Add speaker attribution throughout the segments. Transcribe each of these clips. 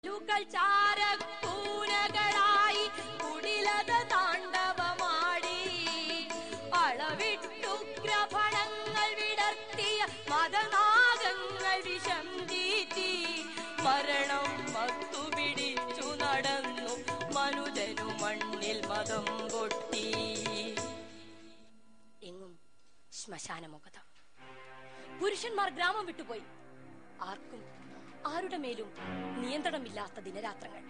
Speaker 1: ചാരക്കൂനകളായി കുടിലത താണ്ഡവമാടി അളവിട്ടുഗ്രഭണങ്ങൾ വിടർത്തിയ മതനാഗങ്ങൾ വിഷം തീറ്റി മരണം മത്തു പിടിച്ചു നടന്നു മനുജനു മണ്ണിൽ മതം പൊട്ടി. എങ്ങും ശ്മശാനമുഖത. പുരുഷന്മാർ ഗ്രാമം വിട്ടുപോയി. ആർക്കും ആരുടെ മേലും നിയന്ത്രണമില്ലാത്ത ദിനരാത്രങ്ങൾ.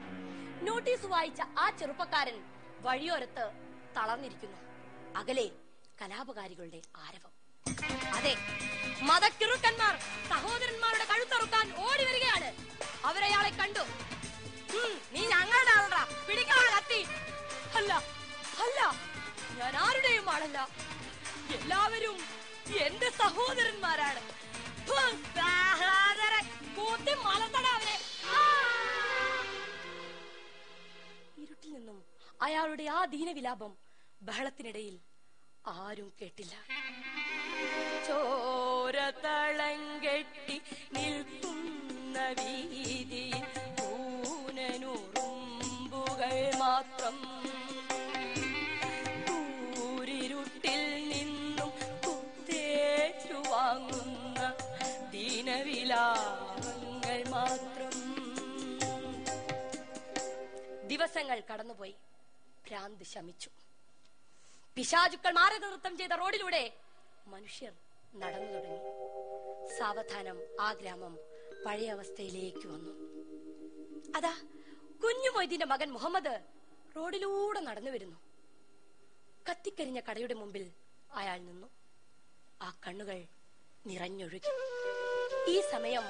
Speaker 1: നോട്ടീസ് വായിച്ച ആ ചെറുപ്പക്കാരൻ വഴിയോരത്ത് തളർന്നിരിക്കുന്നു. അകലെ കലാപകാരികളുടെ ആരവം. അതെ, മതക്കിറുക്കന്മാർ സഹോദരന്മാരുടെ കഴുത്തറുക്കാൻ ഓടി വരികയാണ്. അവരയാളെ കണ്ടു. നീ ഞങ്ങളുടെ ആളാ, പിടിക്കാളെ കത്തി. അല്ല അല്ല, ഞാൻ ആരുടെയും ആളല്ല. എല്ലാവരും എന്റെ സഹോദരന്മാരാണ്. ഇരുട്ടിൽ നിന്നും അയാളുടെ ആ ദീനവിലാപം ബഹളത്തിനിടയിൽ ആരും കേട്ടില്ല. ചോരതളങ്കെട്ടി നിൽക്കുന്ന വീതിയിൽ ൂനനുറുമ്പുകൾ മാത്രം. ൂരിരുട്ടിൽ നിന്നും കുത്തേറ്റു വാങ്ങുന്ന ദീനവിലാപങ്ങൾ മാത്രം. ദിവസങ്ങൾ കടന്നുപോയി. ഭ്രാന്ത് ശമിച്ചു. പിശാചുക്കൾ മാരകനൃത്തം ചെയ്ത റോഡിലൂടെ മനുഷ്യർ നടന്നു തുടങ്ങി. സാവധാനം ആ ഗ്രാമം പഴയ അവസ്ഥയിലേക്ക് വന്നു. അതാ കുഞ്ഞു മൊയ്തീന്റെ മകൻ മുഹമ്മദ് റോഡിലൂടെ നടന്നു വരുന്നു. കത്തിക്കരിഞ്ഞ കടയുടെ മുമ്പിൽ അയാൾ നിന്നു. ആ കണ്ണുകൾ നിറഞ്ഞൊഴുകി. ഈ സമയം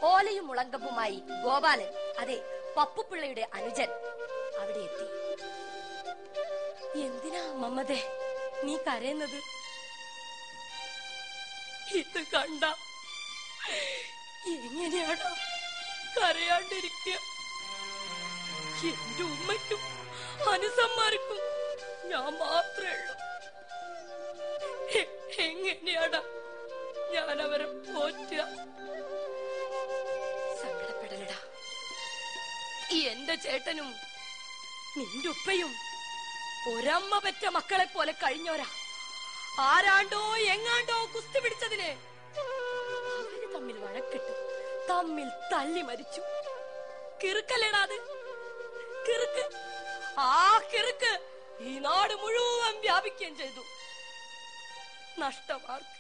Speaker 1: ഓലയും മുളങ്കമ്പുമായി ഗോപാലൻ, അതെ പപ്പുപിള്ളയുടെ അനുജൻ, അവിടെ എത്തി. എന്തിനാ മമ്മദേ നീ കരയുന്നത്? ഇത് കണ്ട എങ്ങനെയാണോ കരയാണ്ടിരിക്കുക? എന്റെ ഉമ്മയ്ക്കും അനുസന്മാർക്കും ഞാൻ മാത്രമേ ഉള്ളൂ. എങ്ങനെയാടാ ഞാൻ അവരെ പോറ്റുക? സങ്കടപ്പെടലടാ. എന്റെ ചേട്ടനും നിന്റെ ഉപ്പയും ഒരമ്മ പെറ്റ മക്കളെ പോലെ കഴിഞ്ഞോരാ. ആരാണ്ടോ എങ്ങാണ്ടോ കുസ്തി പിടിച്ചതിന് അവര് തമ്മിൽ വഴക്കിട്ട് തമ്മിൽ തല്ലി മരിച്ചു. കിറുക്കല്ലേടാ അത്, കിറുക്ക്. ആ കിറുക്ക് ഈ നാട് മുഴുവൻ വ്യാപിക്കുകയും ചെയ്തു. നഷ്ടമാർക്ക്?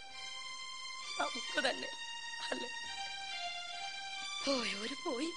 Speaker 1: നമുക്ക് തന്നെ അല്ലേ? പോയോര് പോയി.